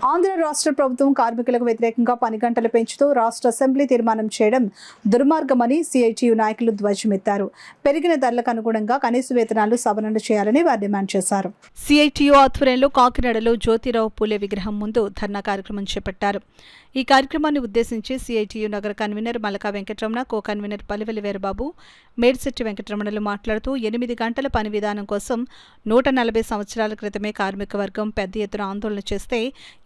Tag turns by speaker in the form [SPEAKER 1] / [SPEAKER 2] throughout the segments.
[SPEAKER 1] ఆంధ్ర రాష్ట్ర ప్రభుత్వం కార్మికులకు వ్యతిరేకంగా పని గంటలు పెంచుతూ రాష్ట్ర అసెంబ్లీ తీర్మానం చేయడం దుర్మార్గమని సిఐటియు నాయకులు ధ్వజమెత్తారు. పెరిగిన ధరలకు అనుగుణంగా కనీస వేతనాలు సవరణ చేయాలని వారు డిమాండ్ చేశారు. సిఐటియు ఆధ్వర్యంలో కాకినాడలో జ్యోతిరావు పూలే విగ్రహం ముందు ధర్నా కార్యక్రమం చేపట్టారు. ఈ కార్యక్రమాన్ని ఉద్దేశించి సిఐటియు నగర convener Malaka Venkataramana, co convener Paliveli Veerababu, Medisetti వెంకటరమణలు మాట్లాడుతూ 8 గంటల పని విధానం కోసం 140 సంవత్సరాల క్రితమే కార్మిక వర్గం పెద్ద ఎత్తున ఆందోళన చేస్తే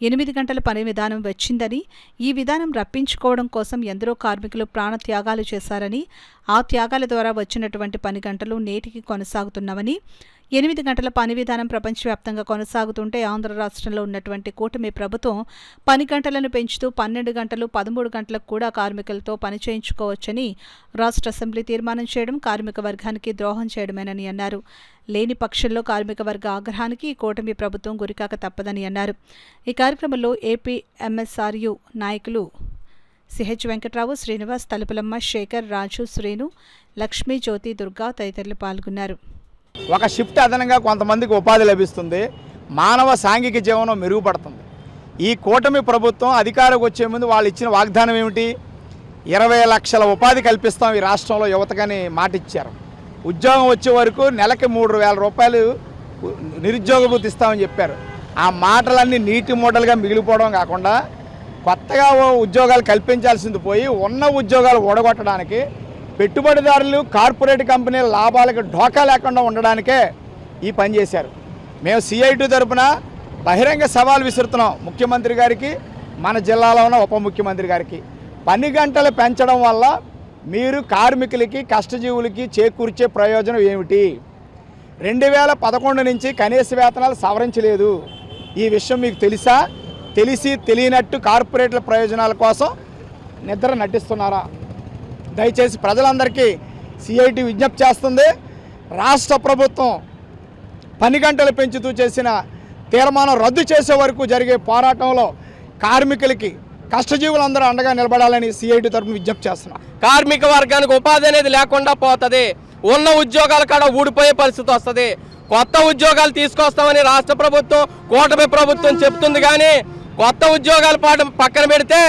[SPEAKER 1] 8 గంటల పని విధానం వచ్చిందని, ఈ విధానం రప్పించుకోవడం కోసం ఎందరో కార్మికులు ప్రాణత్యాగాలు చేశారని, ఆ త్యాగాల ద్వారా వచ్చినటువంటి పని గంటలు నేటికి కొనసాగుతున్నామని, 8 గంటల పని విధానం ప్రపంచవ్యాప్తంగా కొనసాగుతుంటే ఆంధ్ర రాష్ట్రంలో ఉన్నటువంటి కూటమి ప్రభుత్వం పని గంటలను పెంచుతూ 12 గంటలు 13 గంటలకు కూడా కార్మికులతో పని చేయించుకోవచ్చని రాష్ట్ర అసెంబ్లీ తీర్మానం చేయడం కార్మిక వర్గానికి ద్రోహం చేయడమేనని అన్నారు. లేని పక్షంలో కార్మిక వర్గ ఆగ్రహానికి కూటమి ప్రభుత్వం గురికాక తప్పదని అన్నారు. ఈ కార్యక్రమంలో ఏపీ ఎంఎస్ఆర్యు నాయకులు సిహెచ్ వెంకట్రావు, శ్రీనివాస్, తలుపులమ్మ, శేఖర్, రాజు, శ్రీను, లక్ష్మీ, జ్యోతి, దుర్గా తదితరులు పాల్గొన్నారు.
[SPEAKER 2] ఒక షిఫ్ట్ అదనంగా కొంతమందికి ఉపాధి లభిస్తుంది, మానవ సాంఘిక జీవనం మెరుగుపడుతుంది. ఈ కూటమి ప్రభుత్వం అధికారంలోకి వచ్చే ముందు వాళ్ళు ఇచ్చిన వాగ్దానం ఏమిటి? 20 లక్షల ఉపాధి కల్పిస్తాం ఈ రాష్ట్రంలో యువతకని మాట ఇచ్చారు. ఉద్యోగం వచ్చే వరకు నెలకి 3,000 రూపాయలు నిరుద్యోగ భృతి ఇస్తామని చెప్పారు. ఆ మాటలన్నీ నీటి మూటలుగా మిగిలిపోవడం కాకుండా కొత్తగా ఉద్యోగాలు కల్పించాల్సింది పోయి ఉన్న ఉద్యోగాలు ఓడగొట్టడానికి, పెట్టుబడిదారులు కార్పొరేట్ కంపెనీల లాభాలకు ఢోకా లేకుండా ఉండడానికే ఈ పని చేశారు. మేము సిఐటి తరఫున బహిరంగ సవాల్ విసురుతున్నాం ముఖ్యమంత్రి గారికి, మన జిల్లాలో ఉన్న ఉప ముఖ్యమంత్రి గారికి. పని గంటలు పెంచడం వల్ల మీరు కార్మికులకి, కష్టజీవులకి చేకూర్చే ప్రయోజనం ఏమిటి? 2011 నుంచి కనీస వేతనాలు సవరించలేదు. ఈ విషయం మీకు తెలుసా? తెలిసి తెలియనట్టు కార్పొరేట్ల ప్రయోజనాల కోసం నిద్ర నటిస్తున్నారా? దయచేసి ప్రజలందరికీ సిఐటి విజ్ఞప్తి చేస్తుంది. రాష్ట్ర ప్రభుత్వం పని గంటలు పెంచుతూ చేసిన తీర్మానం రద్దు చేసే వరకు జరిగే పోరాటంలో కార్మికులకి, కష్టజీవులందరూ అండగా నిలబడాలని సిఐటి తరఫున విజ్ఞప్తి చేస్తున్నాం.
[SPEAKER 3] కార్మిక వర్గానికి ఉపాధి అనేది లేకుండా పోతుంది. ఉన్న ఉద్యోగాల కాడ ఊడిపోయే పరిస్థితి వస్తుంది. కొత్త ఉద్యోగాలు తీసుకొస్తామని రాష్ట్ర ప్రభుత్వం, కూటమి ప్రభుత్వం చెప్తుంది. కానీ కొత్త ఉద్యోగాల పక్కన పెడితే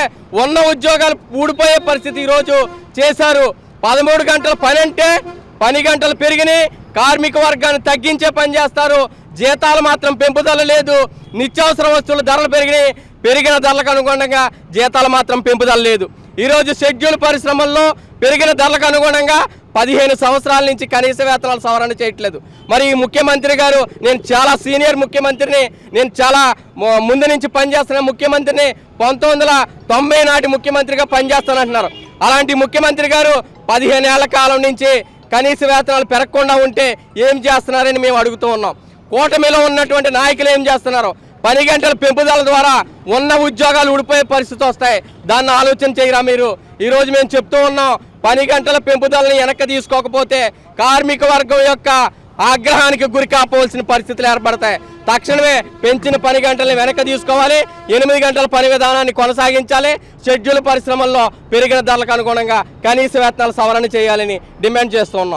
[SPEAKER 3] ఉన్న ఉద్యోగాలు ఊడిపోయే పరిస్థితి ఈరోజు చేశారు. 13 గంటల పని అంటే పని గంటలు పెరిగినాయి, కార్మిక వర్గాన్ని తగ్గించే పని చేస్తారు. జీతాలు మాత్రం పెంపుదల లేదు. నిత్యావసర వస్తువుల ధరలు పెరిగినాయి, పెరిగిన ధరలకు అనుగుణంగా జీతాలు మాత్రం పెంపుదల లేదు. ఈరోజు షెడ్యూల్ పరిశ్రమల్లో పెరిగిన ధరలకు అనుగుణంగా 15 సంవత్సరాల నుంచి కనీస వేతనాలు సవరణ చేయట్లేదు. మరి ఈ ముఖ్యమంత్రి గారు, నేను చాలా సీనియర్ ముఖ్యమంత్రిని, నేను చాలా ముందు నుంచి పనిచేస్తున్న ముఖ్యమంత్రిని, 1990 నాటి ముఖ్యమంత్రిగా పనిచేస్తానంటున్నారు. అలాంటి ముఖ్యమంత్రి గారు 15 ఏళ్ల కాలం నుంచి కనీస వేతనాలు పెరగకుండా ఉంటే ఏం చేస్తున్నారని మేము అడుగుతూ ఉన్నాం. కూటమిలో ఉన్నటువంటి నాయకులు ఏం చేస్తున్నారు? పని గంటల పెంపుదల ద్వారా ఉన్న ఉద్యోగాలు ఊడిపోయే పరిస్థితి వస్తాయి. దాన్ని ఆలోచన చేయరా మీరు? ఈరోజు మేము చెప్తూ ఉన్నాం, పని గంటల పెంపుదలని వెనక్కి తీసుకోకపోతే కార్మిక వర్గం యొక్క ఆగ్రహానికి గురి కాపోవాల్సిన పరిస్థితులు ఏర్పడతాయి. తక్షణమే పెంచిన పని గంటలను వెనక్కి తీసుకోవాలి. 8 గంటల పని విధానాన్ని కొనసాగించాలి. షెడ్యూల్ పరిశ్రమల్లో పెరిగిన ధరలకు అనుగుణంగా కనీస వేతనాలు సవరణ చేయాలని డిమాండ్ చేస్తూ ఉన్నాం.